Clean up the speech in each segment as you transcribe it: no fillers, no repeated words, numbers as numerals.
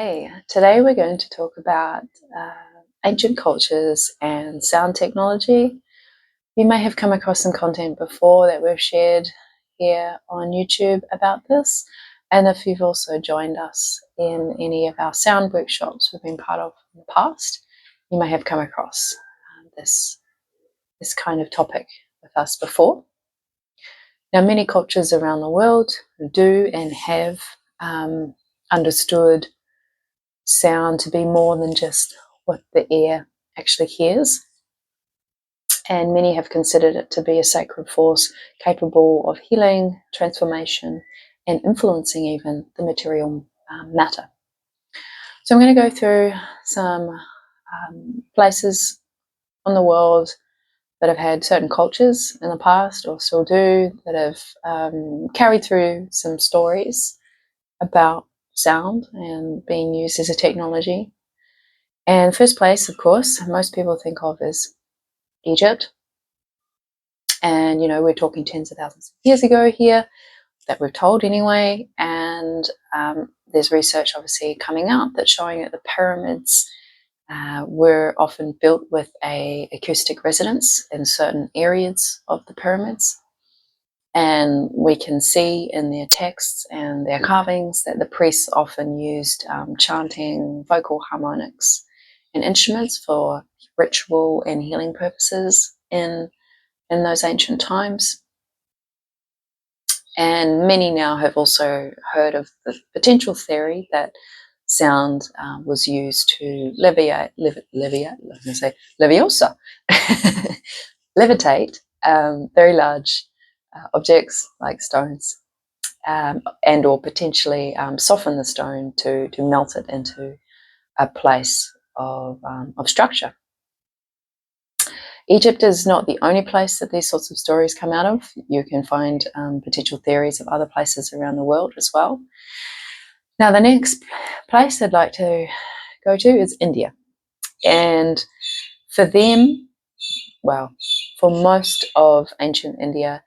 Hey, today we're going to talk about ancient cultures and sound technology. You may have come across some content before that we've shared here on YouTube about this. And if you've also joined us in any of our sound workshops we've been part of in the past, you may have come across this kind of topic with us before. Now, many cultures around the world do and have understood sound to be more than just what the ear actually hears, and many have considered it to be a sacred force capable of healing, transformation, and influencing even the material matter. So I'm going to go through some places on the world that have had certain cultures in the past, or still do, that have carried through some stories about sound and being used as a technology. And first place, of course, most people think of is Egypt. And, we're talking tens of thousands of years ago here, that we're told anyway. And there's research obviously coming out that's showing that the pyramids were often built with a acoustic resonance in certain areas of the pyramids. And we can see in their texts and their carvings that the priests often used chanting, vocal harmonics, and instruments for ritual and healing purposes in those ancient times. And many now have also heard of the potential theory that sound was used to levitate very large objects like stones, and or potentially soften the stone to melt it into a place of structure. Egypt is not the only place that these sorts of stories come out of. You can find potential theories of other places around the world as well. Now, the next place I'd like to go to is India. And for them, well, for most of ancient India,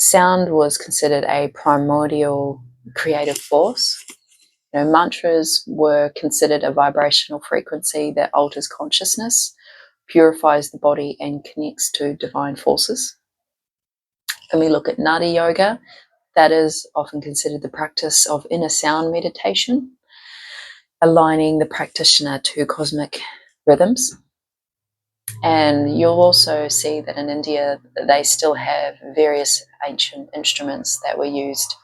sound was considered a primordial creative force. Mantras were considered a vibrational frequency that alters consciousness, purifies the body, and connects to divine forces. When we look at Nadi Yoga, that is often considered the practice of inner sound meditation, aligning the practitioner to cosmic rhythms. And you'll also see that in India, they still have various ancient instruments that were used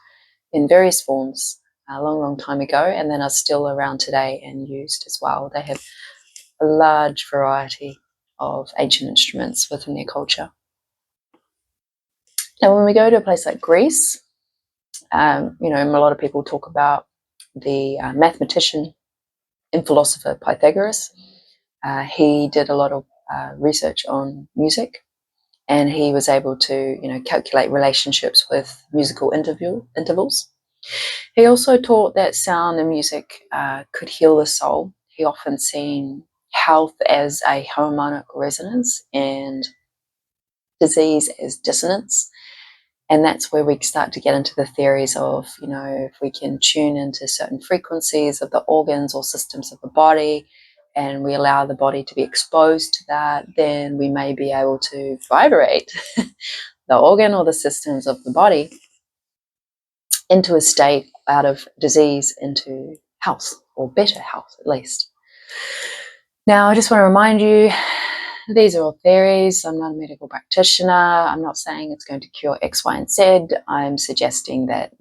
in various forms a long, long time ago, and then are still around today and used as well. They have a large variety of ancient instruments within their culture. Now, when we go to a place like Greece, a lot of people talk about the mathematician and philosopher Pythagoras. He did a lot of research on music, and he was able to, calculate relationships with musical intervals. He also taught that sound and music could heal the soul. He often seen health as a harmonic resonance and disease as dissonance. And that's where we start to get into the theories of, if we can tune into certain frequencies of the organs or systems of the body, and we allow the body to be exposed to that, then we may be able to vibrate the organ or the systems of the body into a state out of disease into health, or better health at least. Now, I just want to remind you, these are all theories. I'm not a medical practitioner. I'm not saying it's going to cure X, Y, and Z. I'm suggesting that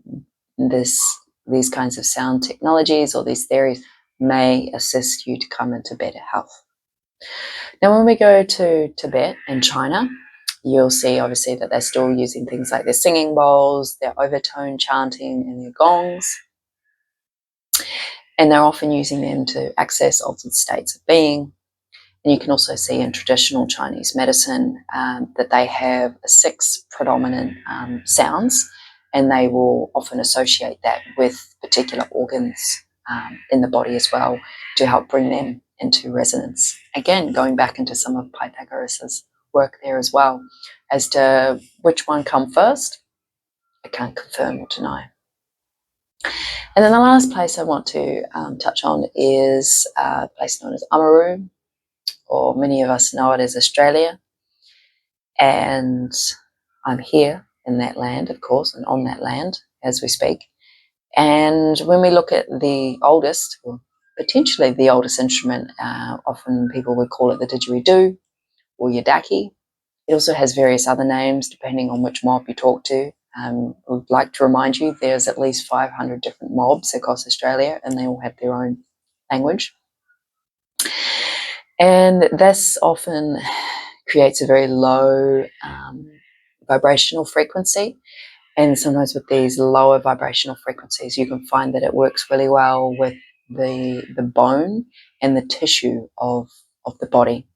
these kinds of sound technologies or these theories may assist you to come into better health. Now, when we go to Tibet and China, you'll see obviously that they're still using things like their singing bowls, their overtone chanting, and their gongs. And they're often using them to access altered states of being. And you can also see in traditional Chinese medicine that they have 6 predominant sounds, and they will often associate that with particular organs in the body as well to help bring them into resonance. Again, going back into some of Pythagoras' work there as well. As to which one come first, I can't confirm or deny. And then the last place I want to touch on is a place known as Amaru, or many of us know it as Australia. And I'm here in that land, of course, and on that land as we speak. And when we look at the oldest, or potentially the oldest instrument, often people would call it the didgeridoo or yidaki. It also has various other names depending on which mob you talk to. I would like to remind you there's at least 500 different mobs across Australia, and they all have their own language. And this often creates a very low vibrational frequency. And sometimes with these lower vibrational frequencies, you can find that it works really well with the bone and the tissue of the body.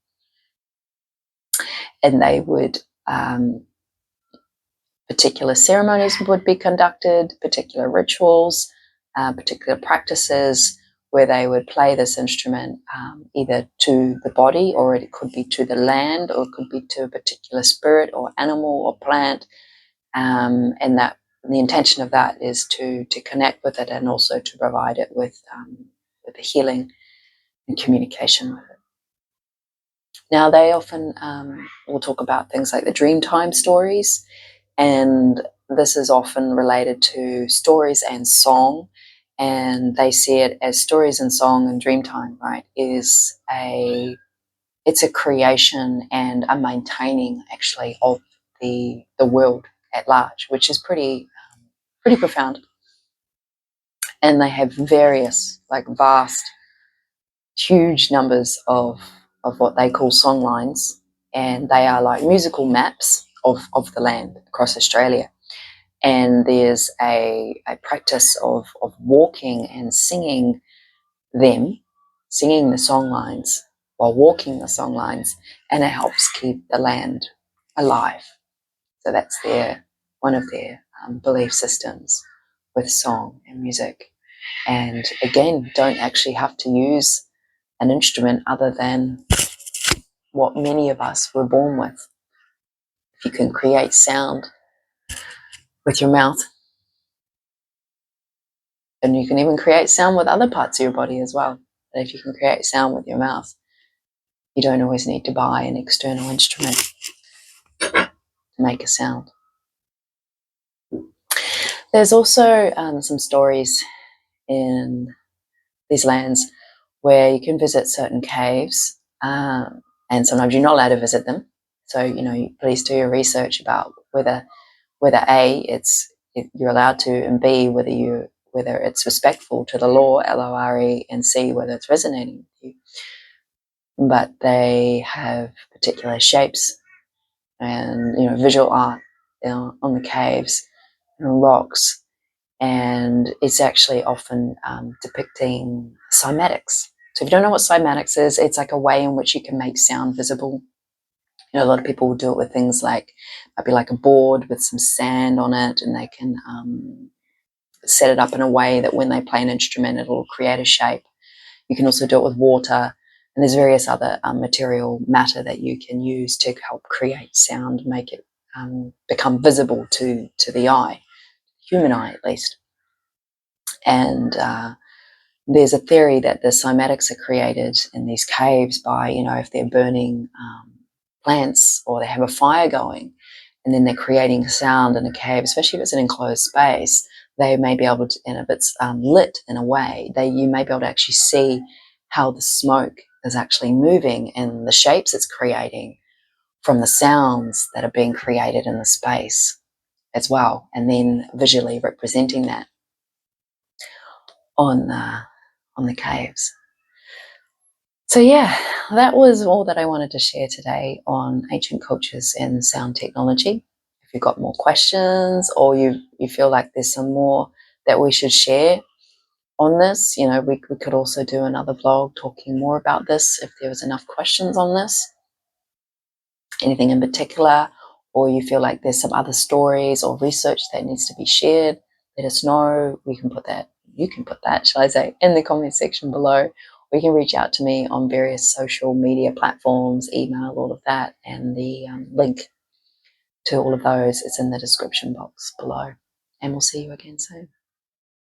And they would, particular ceremonies would be conducted, particular rituals, particular practices where they would play this instrument either to the body, or it could be to the land, or it could be to a particular spirit or animal or plant. And that the intention of that is to connect with it, and also to provide it with the healing and communication with it. Now, they often will talk about things like the Dreamtime stories, and this is often related to stories and song, and they see it as stories and song and Dreamtime, right, it's a creation and a maintaining, actually, of the world at large, which is pretty profound. And they have various, like, vast, huge numbers of what they call song lines, and they are like musical maps of the land across Australia. And there's a practice of walking and singing the song lines while walking the song lines, and it helps keep the land alive. So that's one of their belief systems with song and music. And again, don't actually have to use an instrument other than what many of us were born with. If you can create sound with your mouth, and you can even create sound with other parts of your body as well. But if you can create sound with your mouth, you don't always need to buy an external instrument to make a sound. There's also some stories in these lands where you can visit certain caves, and sometimes you're not allowed to visit them. So, please do your research about whether A, you're allowed to, and B, whether it's respectful to the law, LORE, and C, whether it's resonating with you. But they have particular shapes and visual art on the caves and rocks, and it's actually often depicting cymatics. So if you don't know what cymatics is, it's like a way in which you can make sound visible. A lot of people will do it with things like, might be like a board with some sand on it, and they can set it up in a way that when they play an instrument, it'll create a shape. You can also do it with water, and there's various other material matter that you can use to help create sound, make it become visible to the eye, human eye at least. And there's a theory that the cymatics are created in these caves by, if they're burning plants, or they have a fire going, and then they're creating sound in a cave, especially if it's an enclosed space, they may be able to, and if it's lit in a way, you may be able to actually see how the smoke is actually moving and the shapes it's creating from the sounds that are being created in the space as well, and then visually representing that on the caves. So yeah, that was all that I wanted to share today on ancient cultures and sound technology. If you've got more questions, or you feel like there's some more that we should share on this, we could also do another vlog talking more about this if there was enough questions on this. Anything in particular, or you feel like there's some other stories or research that needs to be shared, let us know. You can put that, shall I say, in the comment section below. Or you can reach out to me on various social media platforms, email, all of that, and the link to all of those is in the description box below. And we'll see you again soon.